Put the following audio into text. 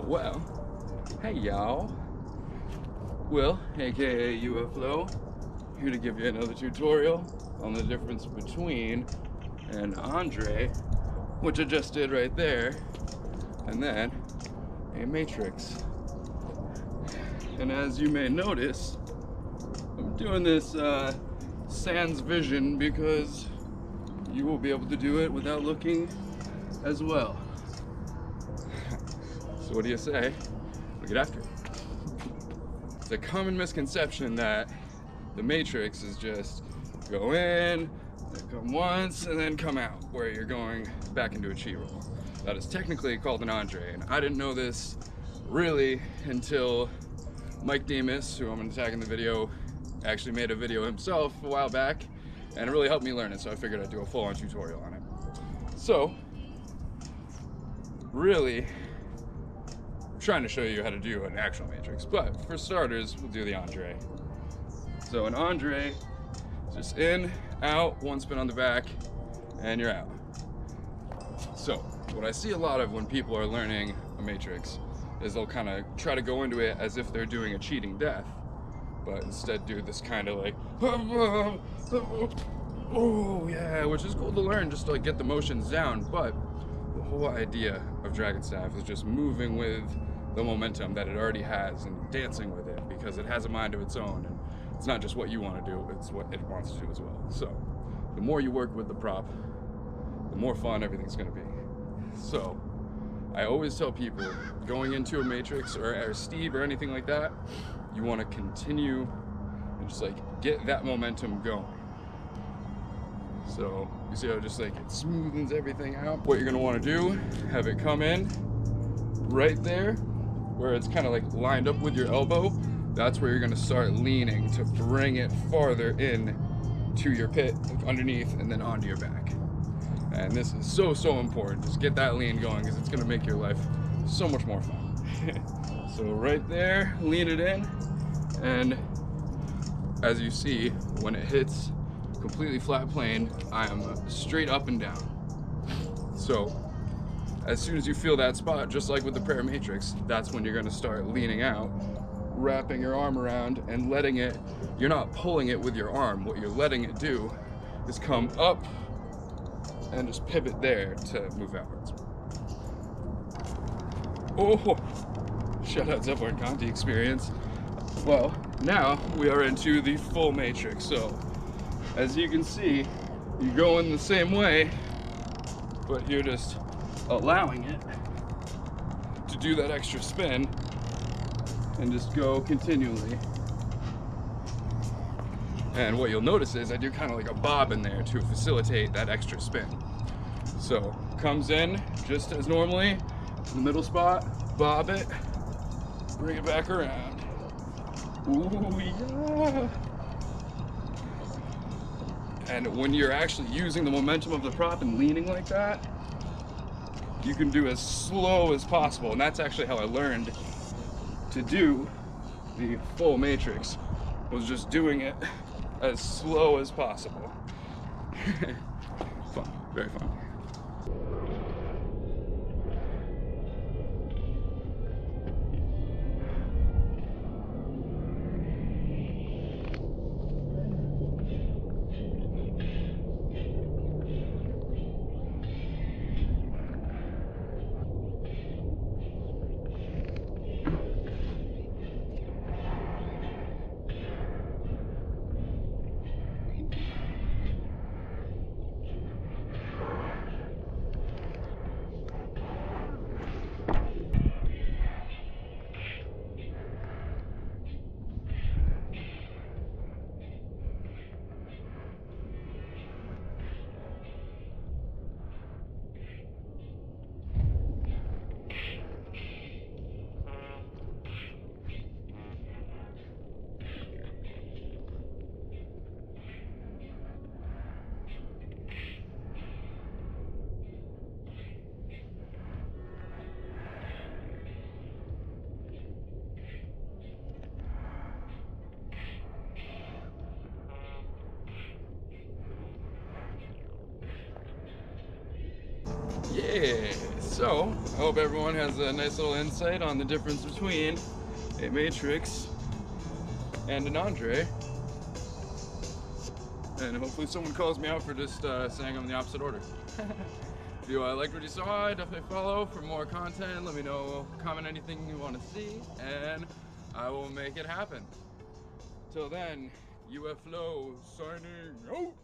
Well, hey y'all. Will, aka UFO, here to give you another tutorial on the difference between an Andre, which I just did right there, and then a matrix. And as you may notice, I'm doing this sans vision because you will be able to do it without looking as well. So what do you say? We get after it. It's a common misconception that the matrix is just go in, then come once, and then come out, where you're going back into a chi roll. That is technically called an Andre, and I didn't know this really until Mike Demas, who I'm going to tag in the video, actually made a video himself a while back, and it really helped me learn it, so I figured I'd do a full-on tutorial on it. So, really, I'm trying to show you how to do an actual matrix, but for starters, we'll do the Andre. So an Andre is just in, out, one spin on the back, and you're out. So, what I see a lot of when people are learning a matrix is they'll kind of try to go into it as if they're doing a cheating death, but instead do this kind of like, oh yeah, which is cool to learn just to like get the motions down, but the whole idea of Dragon Staff is just moving with the momentum that it already has and dancing with it because it has a mind of its own, and it's not just what you want to do, it's what it wants to do as well. So the more you work with the prop, the more fun everything's going to be. So I always tell people going into a matrix or Steve or anything like that, you want to continue and just like get that momentum going. So you see how just like it smoothens everything out. What you're going to want to do, have it come in right there where it's kind of like lined up with your elbow. That's where you're going to start leaning to bring it farther in to your pit, like underneath and then onto your back. And this is so important. Just get that lean going because it's going to make your life so much more fun. So right there, lean it in, and as you see, when it hits completely flat plane, I am straight up and down. So as soon as you feel that spot, just like with the prayer matrix, that's when you're going to start leaning out, wrapping your arm around and letting it, you're not pulling it with your arm. What you're letting it do is come up and just pivot there to move outwards. Oh, shout out Zephyr and Conti experience. Well, now we are into the full matrix. So as you can see, you go in the same way, but you're just allowing it to do that extra spin and just go continually. And what you'll notice is I do kind of like a bob in there to facilitate that extra spin. So comes in just as normally, in the middle spot, bob it, bring it back around. Ooh, yeah. And when you're actually using the momentum of the prop and leaning like that, you can do as slow as possible. And that's actually how I learned to do the full matrix, was just doing it as slow as possible. Fun, very fun. Yes. So, I hope everyone has a nice little insight on the difference between a Matrix and an Andre. And hopefully someone calls me out for just saying them in the opposite order. If you liked what you saw, definitely follow for more content. Let me know, comment anything you want to see, and I will make it happen. Till then, UFLO signing out.